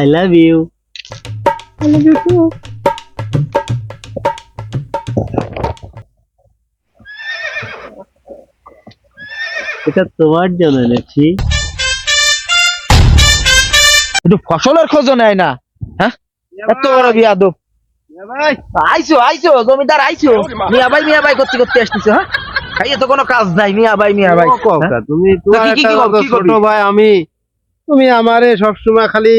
I love you. I love you too. এটা তোমার জন্য এনেছি। একটু ফসলের খোঁজও নেয় না, হ্যাঁ? এত বড় বিয়াদব। আইছো আইছো জমিদার আইছো, মিয়া ভাই করতে করতে আসতেছো, হ্যাঁ? খাইয়ে তো কোনো কাজ নাই, মিয়া ভাই ও কাকা, হ্যাঁ? তুমি তো তোমার কি একটা করবো, কি ছোট করবি? ভাই আমি, তুমি আমারে সবসময় খালি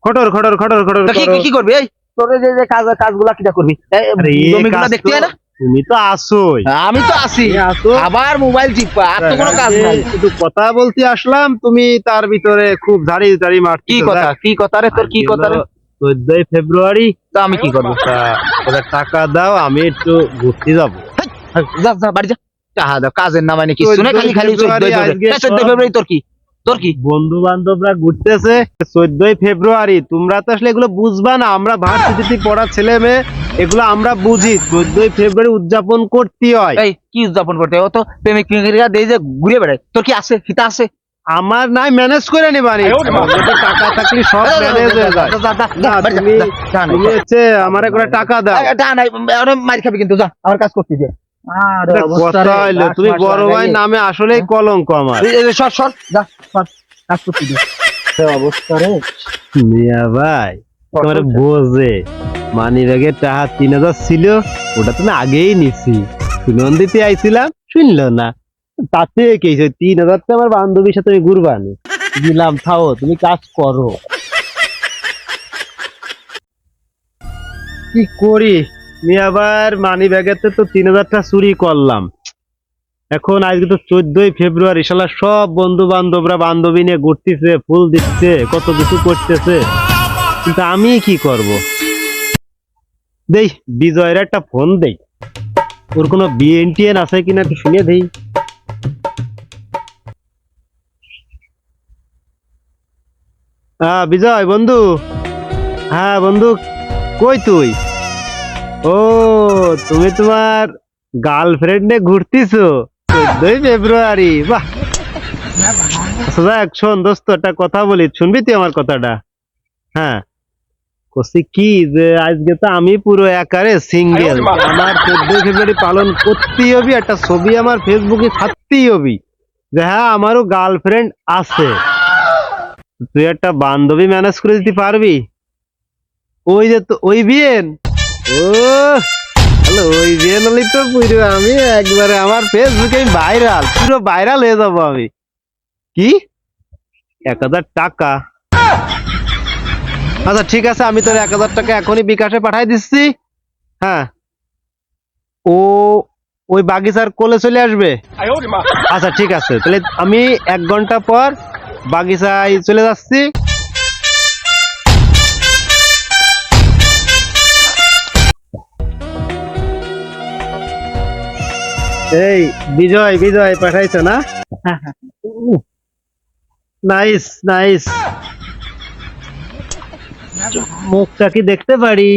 খটর খটর খটর খটর তো করো। কি করবি? এই তোর যে যে কাজগুলা কিটা করবি? আরে এই জমিগুলা কাজ দেখতে তো- হয় না? তুমি তো আসোই। আমি তো আছি, তুমি আসো। আবার মোবাইল টিপা, আর তো কোনো কাজ নাই। একটু কথা বলতে আসলাম, তুমি তার ভিতরে খুব ঝাড়ি ঝাড়ি মারছি। কি কথা রে তোর, কি কথা রে? 14 ফেব্রুয়ারি, তো আমি কি করবো? ওটা টাকা দাও, আমি একটু ঘুরতে যাবো। যা যা বাড়ি যা, টাহা দাও, কাজের নাম মানে কিছু নেই, 14 খালি খালি 14 ফেব্রুয়ারি আজকে 14 ফেব্রুয়ারি তোর কি? তোর কি? বন্ধু বান্ধবরা ঘুরতেছে 14 ফেব্রুয়ারি, তোমরা তো আসলে এগুলো বুঝবা না। আমরা ভার্সিটিতে পড়া ছেলে মেয়ে, এগুলো আমরা বুঝি। 14 ফেব্রুয়ারি উদযাপন করতে হয়। এই কি উদযাপন করতে হয়? ও তো প্রেমিক প্রেমিকা দিয়ে যে ঘুরে বেড়ায়, তোর কি আছে, ফিতা আছে? আমার নাই ম্যানেজ করে নিবানি, টাকা থাকলে সব ম্যানেজ হয়ে যায়। না, তুমি হচ্ছে আমার করে টাকা দাও। মার খাবি কিন্তু, যা আমার কাজ করতে দে। এটা কথা হইলো, তুমি বড় ভাই নামে আসলেই কলঙ্ক আমার। সর সর, যা সর, কাজ করতে দে। অবস্থা রে, মিয়া ভাই তোমার বোঝে, মানি ব্যাগে টাকা 3000 ছিল, ওটা তুমি আগেই নিছি। সুনন দিতে আইছিলাম, শুনলো না। তাতে কি 3000 টা আমার বান্ধবীর সাথে আমি ঘুরবানি দিলাম। থাও, তুমি কাজ করো। কি করি, আমি আবার মানি ব্যাগেতে তো 3000 টা চুরি করলাম। এখন আজকে তো 14 ফেব্রুয়ারি, শালা সব বন্ধু বান্ধবরা বান্ধবী নিয়ে ঘুরতেছে, ফুল দিচ্ছে, কত কিছু করতেছে, কিন্তু আমি কি করব? দেই বিজয়ের একটা ফোন দেই, ওর কোনো বিএনটিএন আছে কিনা একটু শুনে দেই। বিজয় বন্ধু। হ্যাঁ বন্ধু, কই তুই? ও, তুমি তোমার গার্লফ্রেন্ড নিয়ে ঘুরতেছো 14 ফেব্রুয়ারি? বাহ। আচ্ছা দেখ, শোন দোস্ত, একটা কথা বলি, শুনবি তুই আমার কথাটা? হ্যাঁ, কছি কি যে আজকে তো আমি পুরো একারে সিঙ্গেল। আমার 14 ফেব্রুয়ারি পালন করতেই হবে, একটা ছবি আমার ফেসবুকে ছাড়তেই হবে যে হ্যাঁ আমারও গার্লফ্রেন্ড আছে। তুই একটা বান্ধবী ম্যানেজ করে দিতে পারবি? ওই যে তো ওই বিয়েন, ও হ্যালো, ওই বিয়েন হলেই তো পুরো আমি একবারে আমার ফেসবুকে ভাইরাল, পুরো ভাইরাল হয়ে যাবো আমি। কি 1000 টাকা? আচ্ছা ঠিক আছে, আমি তোর 1000 টাকা এখনই বিকাশে পাঠাই দিচ্ছি। হ্যাঁ, ও ওই বাগিচার কোলে চলে আসবে। আচ্ছা ঠিক আছে, তাহলে আমি 1 ঘন্টা পর বাগিচায় চলে যাচ্ছি। এই বিজয়, বিজয় পাঠাইছো না? Nice nice. মুখটা কি দেখতে পারি?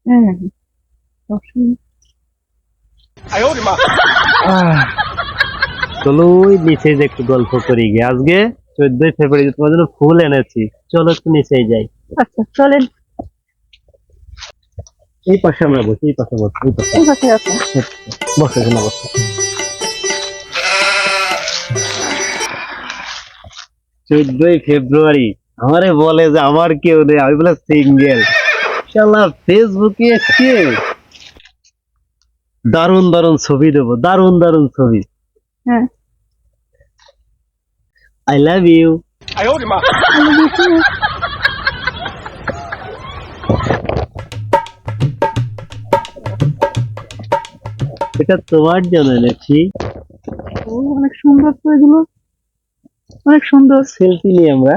হ্যাঁ, চলো ওই নিচে যে একটু গল্প করি গিয়ে। আজকে 14 ফেব্রুয়ারি তোমার জন্য ফুল এনেছি, চলো একটু নিচে যাই। আচ্ছা চলেন। এই পাশে আমরা বসি, এই পাশে বসি, এই পাশে এই পাশে আছে। বসে, এখানে বসে। 14 ফেব্রুয়ারি আমারে বলে যে আমার কেউ নেই, আমি বলে সিঙ্গেল। শালা ফেসবুকে এসে দারুন দারুন ছবি দেবো, দারুন দারুন ছবি। হ্যাঁ, I love you. I love you too. এটা তোমার জন্য এনেছি। ও অনেক সুন্দর তো এগুলো, অনেক সুন্দর। সেলফি নিই আমরা,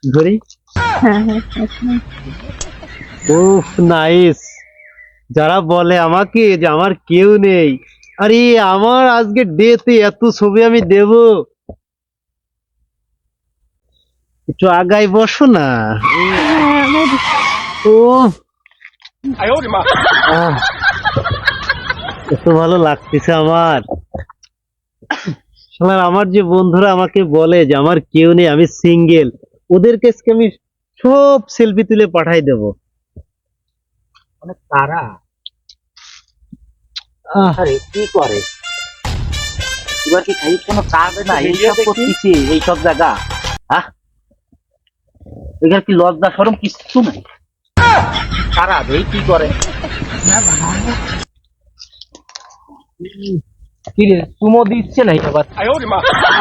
ধরি। হ্যাঁ হ্যাঁ হ্যাঁ। উফ নাইস। যারা বলে আমাকে যে আমার কেউ নেই, আরে আমার আজকে ডেতে এত ছবি আমি দেব। একটু আগাই বসো না। ও এত ভালো লাগতেছে আমার। শালার আমার যে বন্ধুরা আমাকে বলে যে আমার কেউ নেই, আমি সিঙ্গেল, ওদের কাছে আমি সব সেলফি তুলে পাঠাই দেব। অনেক তারা আহ, আরে কি করে এবার কি খাই কোনো কাজ না এইসব করতেছি এইসব জায়গা হ্যাঁ এখানে কি লজ্জা শরম কিছু নাই তারা এই কি করে কি রে চুমো দিচ্ছে না আবার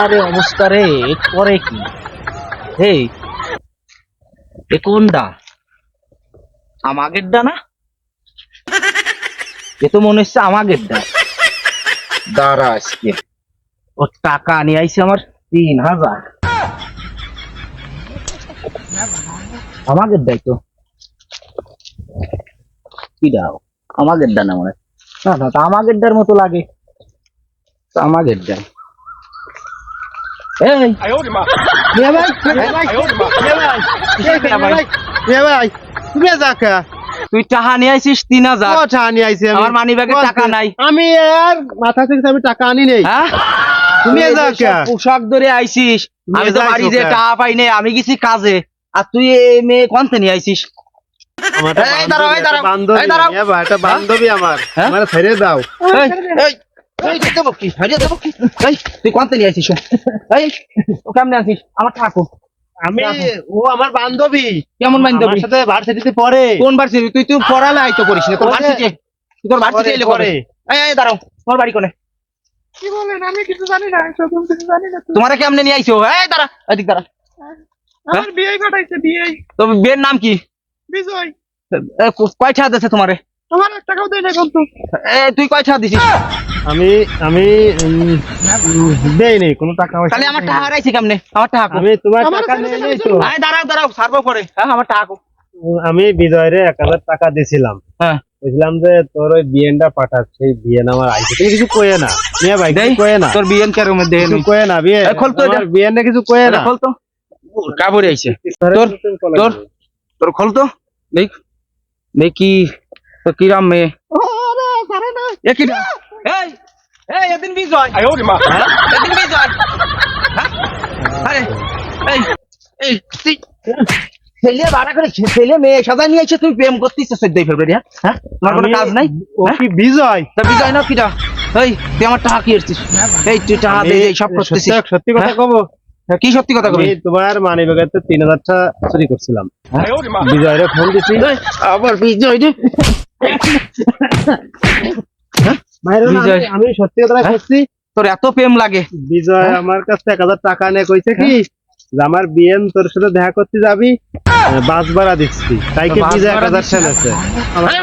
আরে অবস্থা রে এ করে কি এই এ কোনটা আমাগেরটা না এ তো মনে হচ্ছে আমাগেরটা দাঁড়া আজকে ওর টাকা নিয়ে আইছে আমার 3000 আমাগেরটাই তো কি দাও আমাগেরটা না মনে হয়। না না তা আমাগেরটার মতো লাগে তো আমাগেরটা এই মিয়া ভাই, মিয়া ভাই, মিয়া ভাই, মিয়া ভাই, মিয়া ভাই, তুমি যাকা তুই টাকা নিয়ে আইছিস 3000 কথা আনি আইছি আমি। আমার মানি ব্যাগে টাকা নাই আমি আর মাথা থেকে আমি টাকা আনি নেই। হ্যাঁ তুমি তুই যাও এইসব কে? পোশাক ধরে আইছিস তুমি আমি তো যাইছো বাড়ি যে কে? টাকা পাই নাই আমি গেছি কাজে আর তুই এই মেয়ে কোনতে নিয়ে আইছিস আমার একটা এই দাঁড়াও, এই দাঁড়াও, বান্ধবী, এই দাঁড়াও। মিয়া ভাই, একটা বান্ধবী আমার, হ্যাঁ? আমার ছেড়ে দাও। এই এই এই দেবো কি হারিয়ে দেবো কি এই তুই কোনতে নিয়ে আইছিস এই ও কেমনে আছিস আমার ঠাকুর আমি, ও আমার বান্ধবী, কেমন মাইন্ড আমার সাথে ভার্সিটিতে পড়ে। কোন ভার্সিটি তুই তুই পড়ালে আইতো করিস না তোর পরে। ভার্সিটি তুই তোর ভার্সিটি এলে পরে। করে এই এই দাঁড়াও তোমার বাড়ি কোনে কি বলেন, আমি কিছু জানি না, এসব আমি কিছু জানি না তো। তোমারে কেমনে নিয়ে আইছো এই দাঁড়া এদিক দাঁড়া আমার বিয়ে পাঠাইছে, বিয়ে। তো বিয়ের নাম কি বিজয়। কয় টাকা দিছে তোমারে আমার 1 টাকাও দেয় না কিন্তু। তুই কয় টাকা দিছিস আমি আমি দেই নেই কোনো টাকা পয়সা। তাহলে আমার টাকা হারাইছে কেমনে আমার টাকা আমি তোমার আমার টাকা ছেলে নেই ছেলে তো। আরে দাঁড়াও দাঁড়াও সার্ভ করে হ্যাঁ আমার টাকা আমি বিজয়রে 1000 টাকা দিছিলাম, হ্যাঁ বুঝলাম যে তোর ওই বিয়েনটা পাঠাস, সেই বিয়েন আমার আইছে, তুমি কিছু কয়ে না মিয়া ভাই, কিছু দেই কয়ে না, তোর বিয়েন কের মধ্যে কিছু কয়ে না, বিয়ে এই খোল তো এটা। আমার বিয়েনে কিছু কয়ে না। খোল তো কাবরে আইছে তোর তোর তোর খোল তো দেখ দেখি তো কিরাম মেয়ে আরে জানে না। এ কি এই এই এদিন বিজয় হ্যাঁ? এদিন বিজয় হ্যাঁ? আরে এই এই তুই ছেলে ভাড়া করে ছেলে মেয়ে সাজায় নিয়ে এসে তুই প্রেম করতিস 14 ফেব্রুয়ারি হ্যাঁ তোমার কোনো আমি- কাজ নাই ও হ্যাঁ? কি বিজয়? তা বিজয় না কিটা এই তুই আমার টাকা কি এসছিস এই তুই টাকা আমি দে এই সব করতেছিস সত্যি- সত্যি কথা হ্যাঁ? কব, কি সত্যি কথা কবি আমি তোমার মানি ব্যাগেতে 3000 টাকা চুরি করছিলাম, বিজয়রে ফোন দিছি, আবার বিজয় রে মাইরো না, বিজয়। আমি সত্যি কথা হ্যাঁ? করছি। তোর এত প্রেম লাগে বিজয় আমার কাছে 1000 টাকা নিয়ে কইছে কি যে আমার বিয়েন তোর সাথে দেখা করতে যাবি, বাস ভাড়া দিচ্ছি, তাই কি বাস বিজয় ভাড়া 1000 দিচ্ছি? টাকা আছে। হ্যাঁ?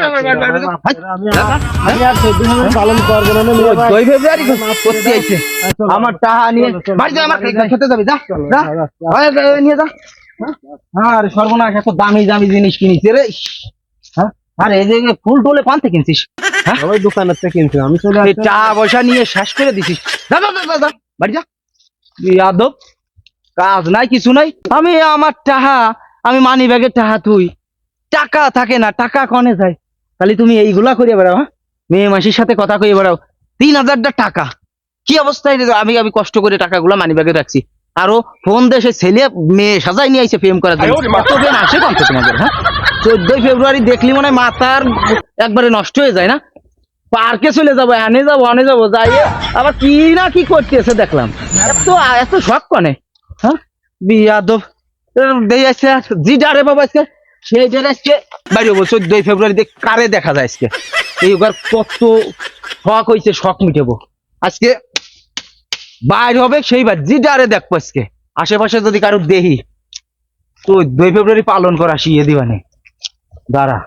আমি আর 14 দিন পালন করবো না, মেয়ে ভাই। 2 ফেব্রুয়ারি করতে আইছে চলো। আমার টাকা নিয়ে চলো, চলো। বাড়ি যা আমার খেতে যাবি যা চলো, যা চলো, চলো। হয়, নিয়ে যা হ্যাঁ আরে সর্বনাশ এত দামি দামি জিনিস কিনিস রে হ্যাঁ আরে এই যে ফুল টুলে পান্তে কিনছিস হ্যাঁ ওই দোকানের থেকে কিনছি, আমি চলে এই আসছি। টাকা পয়সা নিয়ে শেষ করে দিছিস যা যা যা, যা যা বাড়ি যা ইয়াদব কাজ নাই কিছু নাই আমি আমার টাকা আমি মানি ব্যাগের টাকা তুই টাকা থাকে না টাকা কনে যায় তাহলে তুমি এইগুলা করে বেড়াও হ্যাঁ মেয়ে মাসির সাথে কথা কয়ে বেড়াও 3000 টাকা কি অবস্থায় আমি আমি কষ্ট করে টাকাগুলো মানি ব্যাগে রাখছি আরো ফোন দেশে ছেলে মেয়ে সাজাই নিয়ে আইছে প্রেম করার জন্য এত প্রেম আসে কমছে তোমাদের হ্যাঁ 14 ফেব্রুয়ারি দেখলি মনে হয় মাথার একবারে নষ্ট হয়ে যায় না পার্কে চলে যাবো আনে যাবো যাই আবার কি না কি করতেছে দেখলাম এত এত শখ কনে হ্যাঁ বিয়াদব দেই আসছে জি ডারে বাবা আজকে সেই ডারে আজকে বাইরে বল 14 ফেব্রুয়ারি কারে দেখা যায় আজকে এইবার কত শখ হয়েছে শখ মিটেবো আজকে বাইরে হবে সেইবার জি ডারে দেখবো আজকে আশেপাশে যদি কারো দেহি তো 2 ফেব্রুয়ারি পালন করা শিয়ে দিবানে দাঁড়া